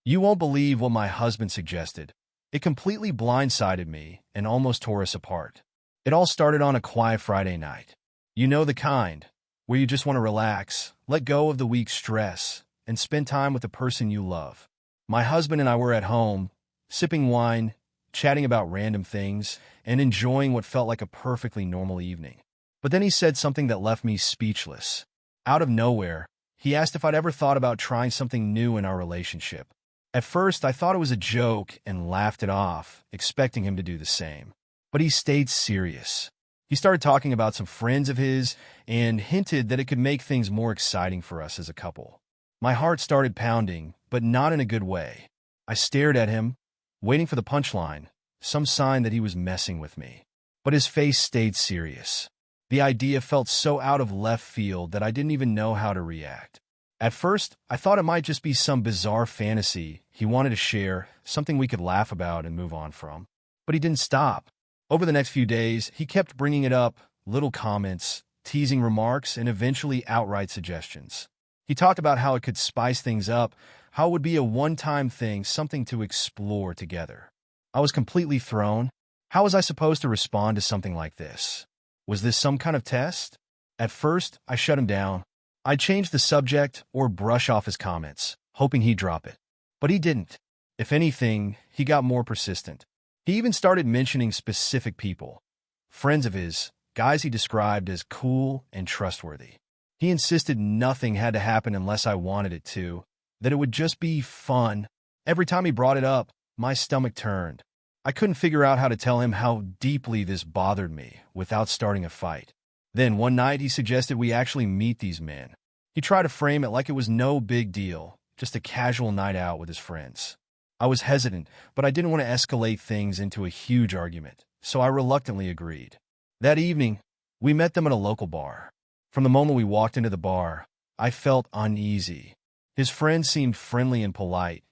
You won't believe what my husband suggested. It completely blindsided me and almost tore us apart. It all started on a quiet Friday night. You know the kind, where you just want to relax, let go of the week's stress, and spend time with the person you love. My husband and I were at home, sipping wine, chatting about random things, and enjoying what felt like a perfectly normal evening. But then he said something that left me speechless. Out of nowhere, he asked if I'd ever thought about trying something new in our relationship. At first, I thought it was a joke and laughed it off, expecting him to do the same. But he stayed serious. He started talking about some friends of his and hinted that it could make things more exciting for us as a couple. My heart started pounding, but not in a good way. I stared at him, waiting for the punchline, some sign that he was messing with me. But his face stayed serious. The idea felt so out of left field that I didn't even know how to react. At first, I thought it might just be some bizarre fantasy he wanted to share, something we could laugh about and move on from. But he didn't stop. Over the next few days, he kept bringing it up, little comments, teasing remarks, and eventually outright suggestions. He talked about how it could spice things up, how it would be a one-time thing, something to explore together. I was completely thrown. How was I supposed to respond to something like this? Was this some kind of test? At first, I shut him down. I'd change the subject or brush off his comments, hoping he'd drop it. But he didn't. If anything, he got more persistent. He even started mentioning specific people, friends of his, guys he described as cool and trustworthy. He insisted nothing had to happen unless I wanted it to, that it would just be fun. Every time he brought it up, my stomach turned. I couldn't figure out how to tell him how deeply this bothered me without starting a fight. Then one night he suggested we actually meet these men. He tried to frame it like it was no big deal, just a casual night out with his friends. I was hesitant, but I didn't want to escalate things into a huge argument, so I reluctantly agreed. That evening, we met them at a local bar. From the moment we walked into the bar, I felt uneasy. His friends seemed friendly and polite,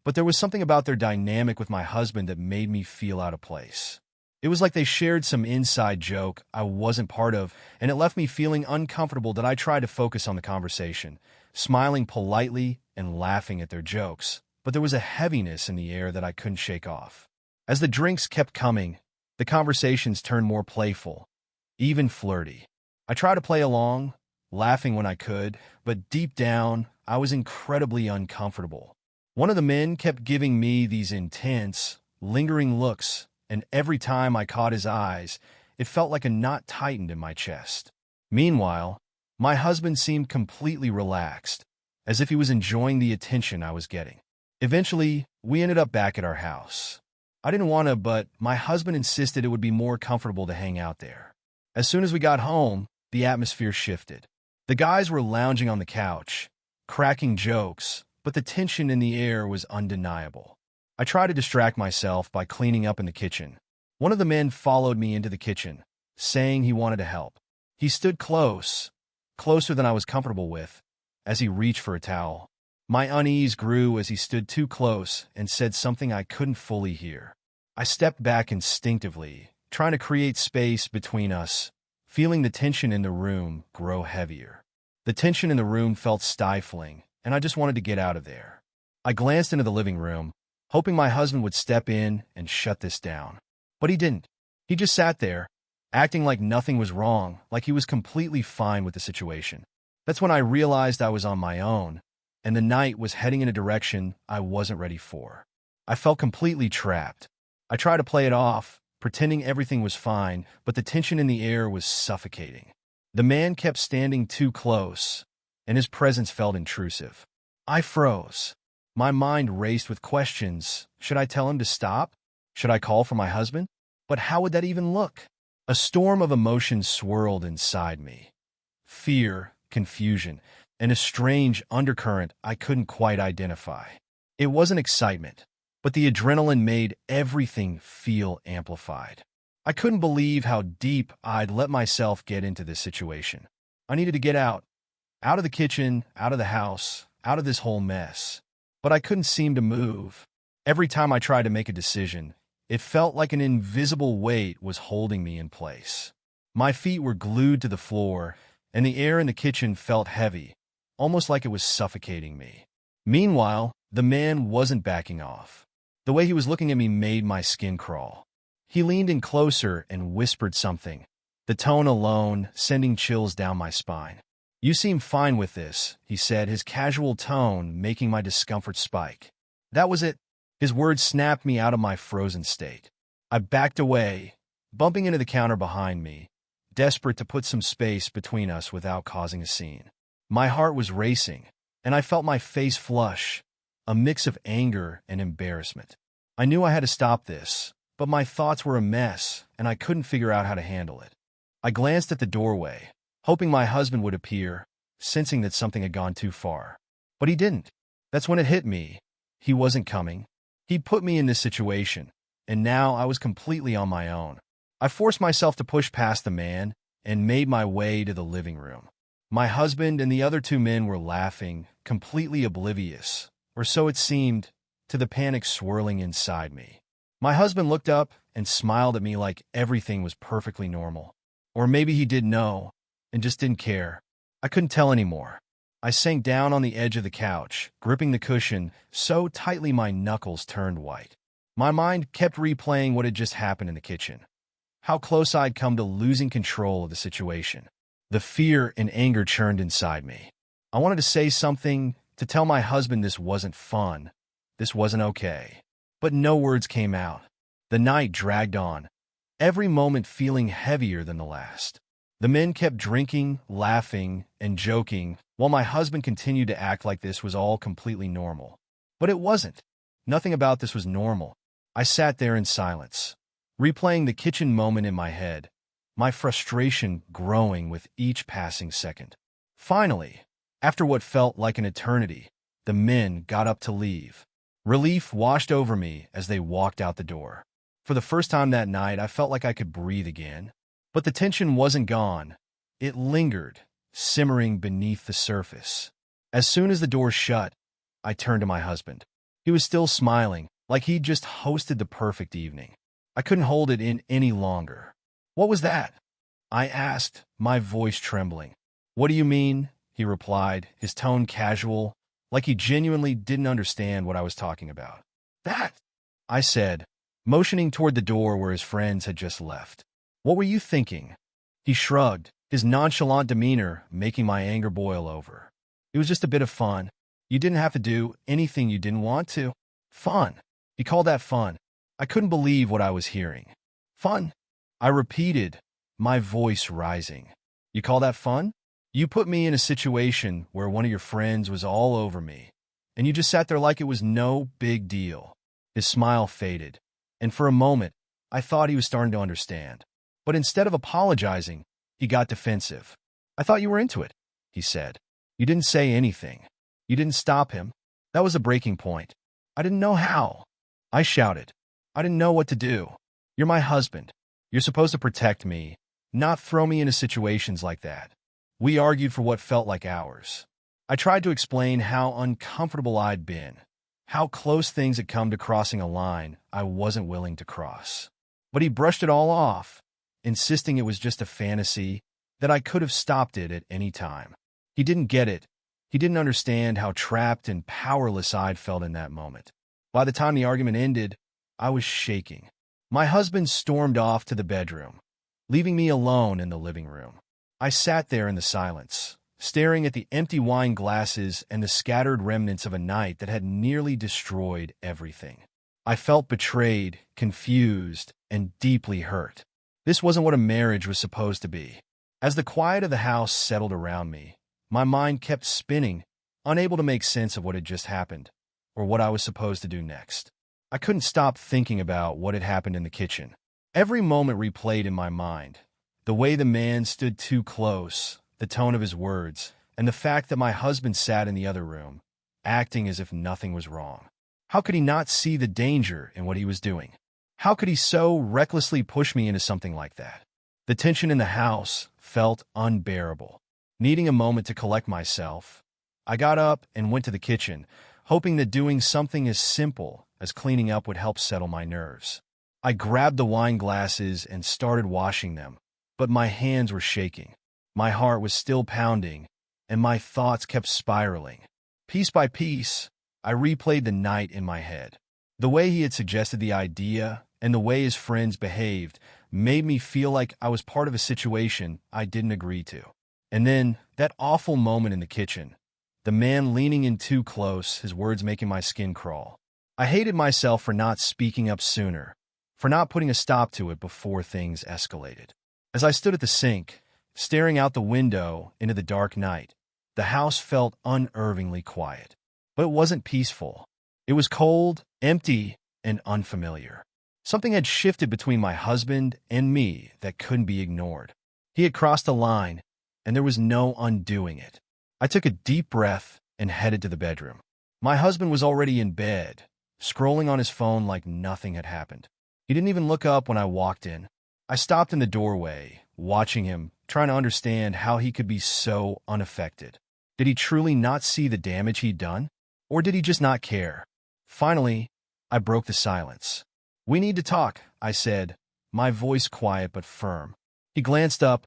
but there was something about their dynamic with my husband that made me feel out of place. It was like they shared some inside joke I wasn't part of, and it left me feeling uncomfortable that I tried to focus on the conversation, smiling politely and laughing at their jokes. But there was a heaviness in the air that I couldn't shake off. As the drinks kept coming, the conversations turned more playful, even flirty. I tried to play along, laughing when I could, but deep down, I was incredibly uncomfortable. One of the men kept giving me these intense, lingering looks, and every time I caught his eyes, it felt like a knot tightened in my chest. Meanwhile, my husband seemed completely relaxed, as if he was enjoying the attention I was getting. Eventually, we ended up back at our house. I didn't want to, but my husband insisted it would be more comfortable to hang out there. As soon as we got home, the atmosphere shifted. The guys were lounging on the couch, cracking jokes, but the tension in the air was undeniable. I tried to distract myself by cleaning up in the kitchen. One of the men followed me into the kitchen, saying he wanted to help. He stood close, closer than I was comfortable with, as he reached for a towel. My unease grew as he stood too close and said something I couldn't fully hear. I stepped back instinctively, trying to create space between us, feeling the tension in the room grow heavier. The tension in the room felt stifling, and I just wanted to get out of there. I glanced into the living room, hoping my husband would step in and shut this down. But he didn't. He just sat there, acting like nothing was wrong, like he was completely fine with the situation. That's when I realized I was on my own, and the night was heading in a direction I wasn't ready for. I felt completely trapped. I tried to play it off, pretending everything was fine, but the tension in the air was suffocating. The man kept standing too close, and his presence felt intrusive. I froze. My mind raced with questions. Should I tell him to stop? Should I call for my husband? But how would that even look? A storm of emotions swirled inside me. Fear, confusion, and a strange undercurrent I couldn't quite identify. It wasn't excitement, but the adrenaline made everything feel amplified. I couldn't believe how deep I'd let myself get into this situation. I needed to get out of the kitchen, out of the house, out of this whole mess. But I couldn't seem to move. Every time I tried to make a decision, it felt like an invisible weight was holding me in place. My feet were glued to the floor, and the air in the kitchen felt heavy, almost like it was suffocating me. Meanwhile, The man wasn't backing off. The way he was looking at me made my skin crawl. He leaned in closer and whispered something, the tone alone sending chills down my spine. "You seem fine with this," he said, his casual tone making my discomfort spike. That was it. His words snapped me out of my frozen state. I backed away, bumping into the counter behind me, desperate to put some space between us without causing a scene. My heart was racing, and I felt my face flush, a mix of anger and embarrassment. I knew I had to stop this, but my thoughts were a mess, and I couldn't figure out how to handle it. I glanced at the doorway, hoping my husband would appear, sensing that something had gone too far. But he didn't. That's when it hit me. He wasn't coming. He'd put me in this situation, and now I was completely on my own. I forced myself to push past the man and made my way to the living room. My husband and the other two men were laughing, completely oblivious, or so it seemed, to the panic swirling inside me. My husband looked up and smiled at me like everything was perfectly normal. Or maybe he did know, and just didn't care. I couldn't tell anymore. I sank down on the edge of the couch, gripping the cushion so tightly my knuckles turned white. My mind kept replaying what had just happened in the kitchen. How close I'd come to losing control of the situation. The fear and anger churned inside me. I wanted to say something, to tell my husband this wasn't fun, this wasn't okay. But no words came out. The night dragged on, every moment feeling heavier than the last. The men kept drinking, laughing, and joking, while my husband continued to act like this was all completely normal. But it wasn't. Nothing about this was normal. I sat there in silence, replaying the kitchen moment in my head, my frustration growing with each passing second. Finally, after what felt like an eternity, the men got up to leave. Relief washed over me as they walked out the door. For the first time that night, I felt like I could breathe again. But the tension wasn't gone. It lingered, simmering beneath the surface. As soon as the door shut, I turned to my husband. He was still smiling, like he'd just hosted the perfect evening. I couldn't hold it in any longer. "What was that?" I asked, my voice trembling. "What do you mean?" he replied, his tone casual, like he genuinely didn't understand what I was talking about. "That," I said, motioning toward the door where his friends had just left. "What were you thinking?" He shrugged, his nonchalant demeanor making my anger boil over. "It was just a bit of fun. You didn't have to do anything you didn't want to." "Fun?" He called that fun. I couldn't believe what I was hearing. "Fun?" I repeated, my voice rising. "You call that fun? You put me in a situation where one of your friends was all over me, and you just sat there like it was no big deal." His smile faded, and for a moment, I thought he was starting to understand. But instead of apologizing, he got defensive. "I thought you were into it," he said. "You didn't say anything. You didn't stop him. That was a breaking point." "I didn't know how." I shouted. "I didn't know what to do. You're my husband. You're supposed to protect me, not throw me into situations like that." We argued for what felt like hours. I tried to explain how uncomfortable I'd been, how close things had come to crossing a line I wasn't willing to cross. But he brushed it all off, insisting it was just a fantasy, that I could have stopped it at any time. He didn't get it. He didn't understand how trapped and powerless I'd felt in that moment. By the time the argument ended, I was shaking. My husband stormed off to the bedroom, leaving me alone in the living room. I sat there in the silence, staring at the empty wine glasses and the scattered remnants of a night that had nearly destroyed everything. I felt betrayed, confused, and deeply hurt. This wasn't what a marriage was supposed to be. As the quiet of the house settled around me, my mind kept spinning, unable to make sense of what had just happened, or what I was supposed to do next. I couldn't stop thinking about what had happened in the kitchen. Every moment replayed in my mind. The way the man stood too close, the tone of his words, and the fact that my husband sat in the other room, acting as if nothing was wrong. How could he not see the danger in what he was doing? How could he so recklessly push me into something like that? The tension in the house felt unbearable. Needing a moment to collect myself, I got up and went to the kitchen, hoping that doing something as simple as cleaning up would help settle my nerves. I grabbed the wine glasses and started washing them, but my hands were shaking. My heart was still pounding, and my thoughts kept spiraling. Piece by piece, I replayed the night in my head. The way he had suggested the idea and the way his friends behaved made me feel like I was part of a situation I didn't agree to. And then, that awful moment in the kitchen. The man leaning in too close, his words making my skin crawl. I hated myself for not speaking up sooner, for not putting a stop to it before things escalated. As I stood at the sink, staring out the window into the dark night, the house felt unnervingly quiet. But it wasn't peaceful. It was cold, empty, and unfamiliar. Something had shifted between my husband and me that couldn't be ignored. He had crossed a line, and there was no undoing it. I took a deep breath and headed to the bedroom. My husband was already in bed, scrolling on his phone like nothing had happened. He didn't even look up when I walked in. I stopped in the doorway, watching him, trying to understand how he could be so unaffected. Did he truly not see the damage he'd done? Or did he just not care? Finally, I broke the silence. "We need to talk," I said, my voice quiet but firm. He glanced up,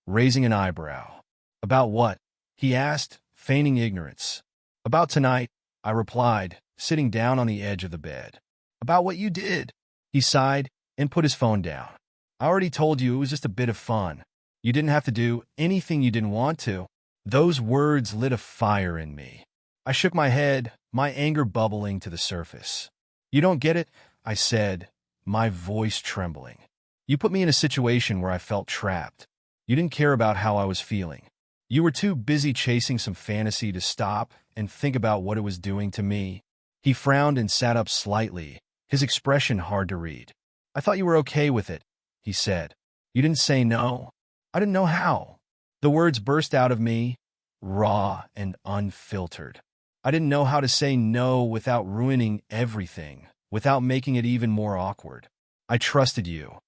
raising an eyebrow. "About what?" he asked, feigning ignorance. "About tonight," I replied, sitting down on the edge of the bed. "About what you did." He sighed and put his phone down. "I already told you it was just a bit of fun. You didn't have to do anything you didn't want to." Those words lit a fire in me. I shook my head, my anger bubbling to the surface. "You don't get it," I said, my voice trembling. "You put me in a situation where I felt trapped. You didn't care about how I was feeling. You were too busy chasing some fantasy to stop and think about what it was doing to me." He frowned and sat up slightly, his expression hard to read. "I thought you were okay with it," he said. "You didn't say no." I didn't know how. The words burst out of me, raw and unfiltered. I didn't know how to say no without ruining everything, without making it even more awkward. I trusted you,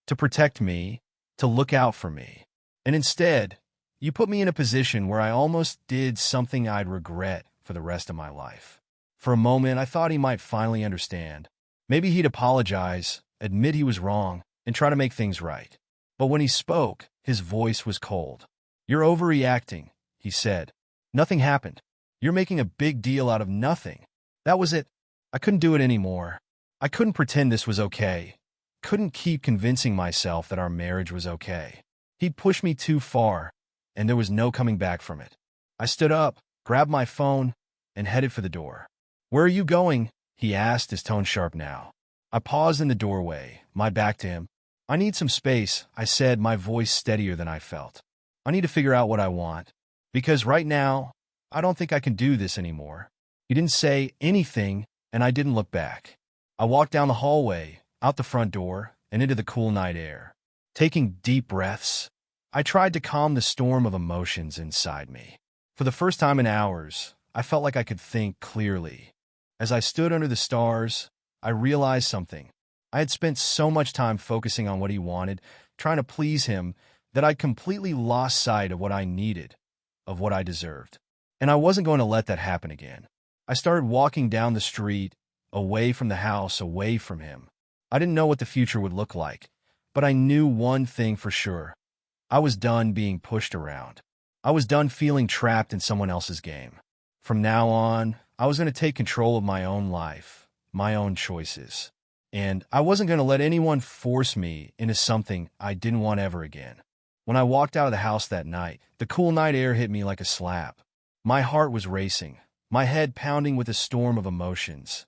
to protect me, to look out for me. And instead, you put me in a position where I almost did something I'd regret for the rest of my life. For a moment, I thought he might finally understand. Maybe he'd apologize, admit he was wrong, and try to make things right. But when he spoke, his voice was cold. "You're overreacting," he said. "Nothing happened. You're making a big deal out of nothing." That was it. I couldn't do it anymore. I couldn't pretend this was okay. Couldn't keep convincing myself that our marriage was okay. He'd pushed me too far, and there was no coming back from it. I stood up, grabbed my phone, and headed for the door. "Where are you going?" he asked, his tone sharp now. I paused in the doorway, my back to him. "I need some space," I said, my voice steadier than I felt. "I need to figure out what I want. Because right now, I don't think I can do this anymore." He didn't say anything, and I didn't look back. I walked down the hallway, out the front door, and into the cool night air. Taking deep breaths, I tried to calm the storm of emotions inside me. For the first time in hours, I felt like I could think clearly. As I stood under the stars, I realized something. I had spent so much time focusing on what he wanted, trying to please him, that I'd completely lost sight of what I needed, of what I deserved. And I wasn't going to let that happen again. I started walking down the street, away from the house, away from him. I didn't know what the future would look like, but I knew one thing for sure. I was done being pushed around. I was done feeling trapped in someone else's game. From now on, I was going to take control of my own life, my own choices. And I wasn't going to let anyone force me into something I didn't want ever again. When I walked out of the house that night, the cool night air hit me like a slap. My heart was racing, my head pounding with a storm of emotions.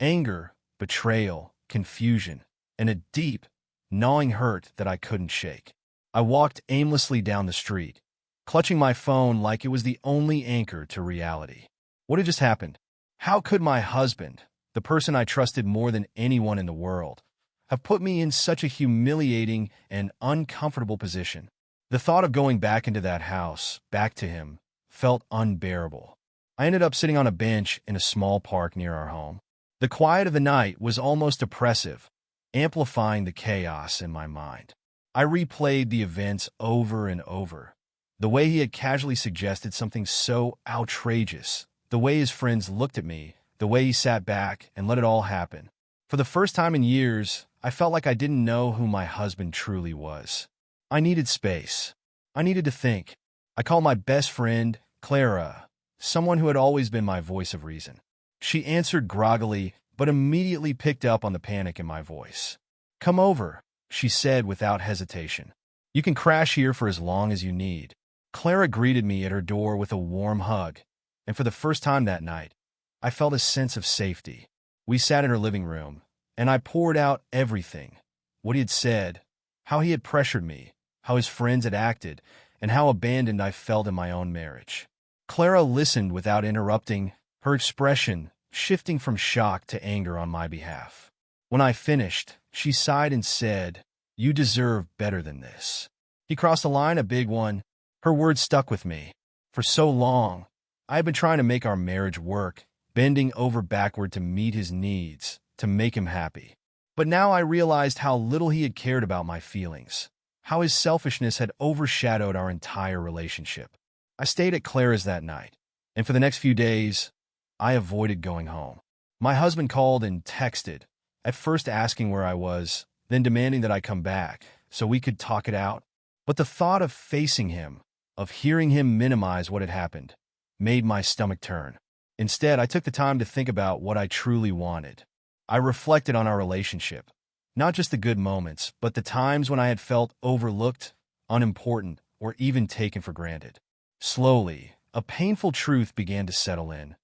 Anger, betrayal, confusion, and a deep, gnawing hurt that I couldn't shake. I walked aimlessly down the street, clutching my phone like it was the only anchor to reality. What had just happened? How could my husband, the person I trusted more than anyone in the world, have put me in such a humiliating and uncomfortable position? The thought of going back into that house, back to him, felt unbearable. I ended up sitting on a bench in a small park near our home. The quiet of the night was almost oppressive, amplifying the chaos in my mind. I replayed the events over and over. The way he had casually suggested something so outrageous, the way his friends looked at me, the way he sat back and let it all happen. For the first time in years, I felt like I didn't know who my husband truly was. I needed space. I needed to think. I called my best friend, Clara, someone who had always been my voice of reason. She answered groggily, but immediately picked up on the panic in my voice. "Come over," she said without hesitation. "You can crash here for as long as you need." Clara greeted me at her door with a warm hug, and for the first time that night, I felt a sense of safety. We sat in her living room, and I poured out everything. What he had said, how he had pressured me, how his friends had acted, and how abandoned I felt in my own marriage. Clara listened without interrupting, her expression shifting from shock to anger on my behalf. When I finished, she sighed and said, "You deserve better than this." He crossed a line, a big one. Her words stuck with me. For so long, I had been trying to make our marriage work, bending over backward to meet his needs, to make him happy. But now I realized how little he had cared about my feelings, how his selfishness had overshadowed our entire relationship. I stayed at Clara's that night, and for the next few days, I avoided going home. My husband called and texted, at first asking where I was, then demanding that I come back so we could talk it out. But the thought of facing him, of hearing him minimize what had happened, made my stomach turn. Instead, I took the time to think about what I truly wanted. I reflected on our relationship, not just the good moments, but the times when I had felt overlooked, unimportant, or even taken for granted. Slowly, a painful truth began to settle in.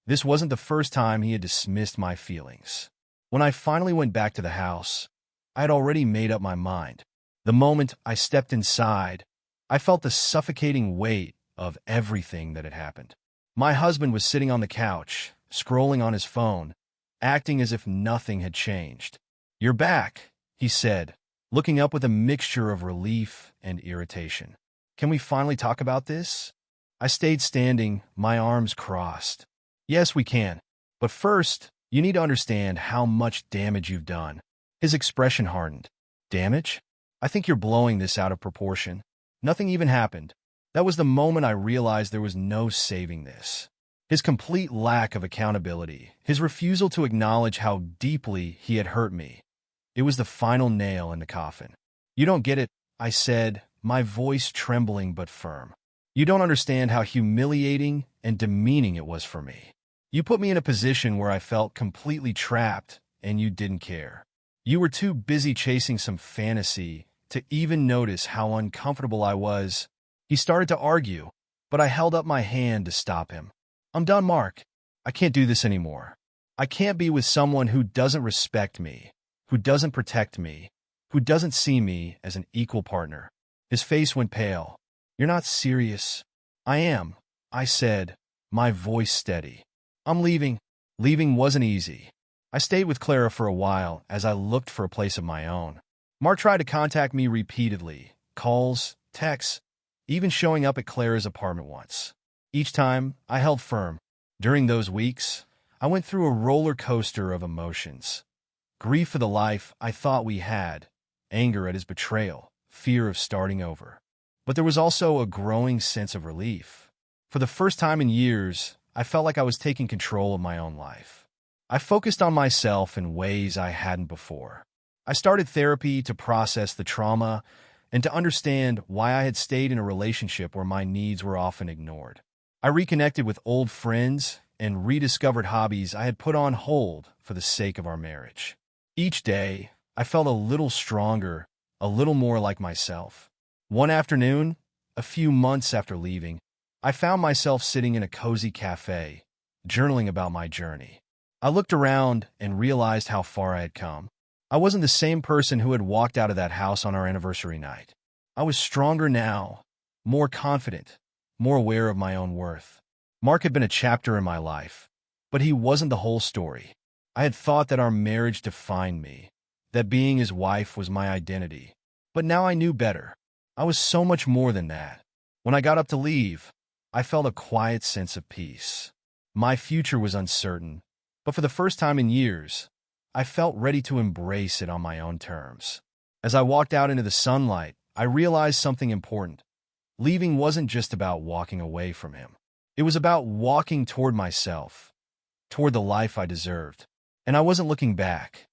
This wasn't the first time he had dismissed my feelings. When I finally went back to the house, I had already made up my mind. The moment I stepped inside, I felt the suffocating weight of everything that had happened. My husband was sitting on the couch, scrolling on his phone, acting as if nothing had changed. "You're back," he said, looking up with a mixture of relief and irritation. "Can we finally talk about this?" I stayed standing, my arms crossed. "Yes, we can. But first, you need to understand how much damage you've done." His expression hardened. "Damage? I think you're blowing this out of proportion. Nothing even happened." That was the moment I realized there was no saving this. His complete lack of accountability, his refusal to acknowledge how deeply he had hurt me. It was the final nail in the coffin. "You don't get it," I said, my voice trembling but firm. "You don't understand how humiliating and demeaning it was for me. You put me in a position where I felt completely trapped, and you didn't care. You were too busy chasing some fantasy to even notice how uncomfortable I was." He started to argue, but I held up my hand to stop him. "I'm done, Mark. I can't do this anymore. I can't be with someone who doesn't respect me, who doesn't protect me, who doesn't see me as an equal partner." His face went pale. "You're not serious." "I am," I said, my voice steady. "I'm leaving." Leaving wasn't easy. I stayed with Clara for a while as I looked for a place of my own. Mark tried to contact me repeatedly, calls, texts, even showing up at Clara's apartment once. Each time, I held firm. During those weeks, I went through a roller coaster of emotions. Grief for the life I thought we had, anger at his betrayal, fear of starting over. But there was also a growing sense of relief. For the first time in years, I felt like I was taking control of my own life. I focused on myself in ways I hadn't before. I started therapy to process the trauma and to understand why I had stayed in a relationship where my needs were often ignored. I reconnected with old friends and rediscovered hobbies I had put on hold for the sake of our marriage. Each day, I felt a little stronger, a little more like myself. One afternoon, a few months after leaving, I found myself sitting in a cozy cafe, journaling about my journey. I looked around and realized how far I had come. I wasn't the same person who had walked out of that house on our anniversary night. I was stronger now, more confident, more aware of my own worth. Mark had been a chapter in my life, but he wasn't the whole story. I had thought that our marriage defined me, that being his wife was my identity. But now I knew better. I was so much more than that. When I got up to leave, I felt a quiet sense of peace. My future was uncertain, but for the first time in years, I felt ready to embrace it on my own terms. As I walked out into the sunlight, I realized something important. Leaving wasn't just about walking away from him. It was about walking toward myself, toward the life I deserved. And I wasn't looking back.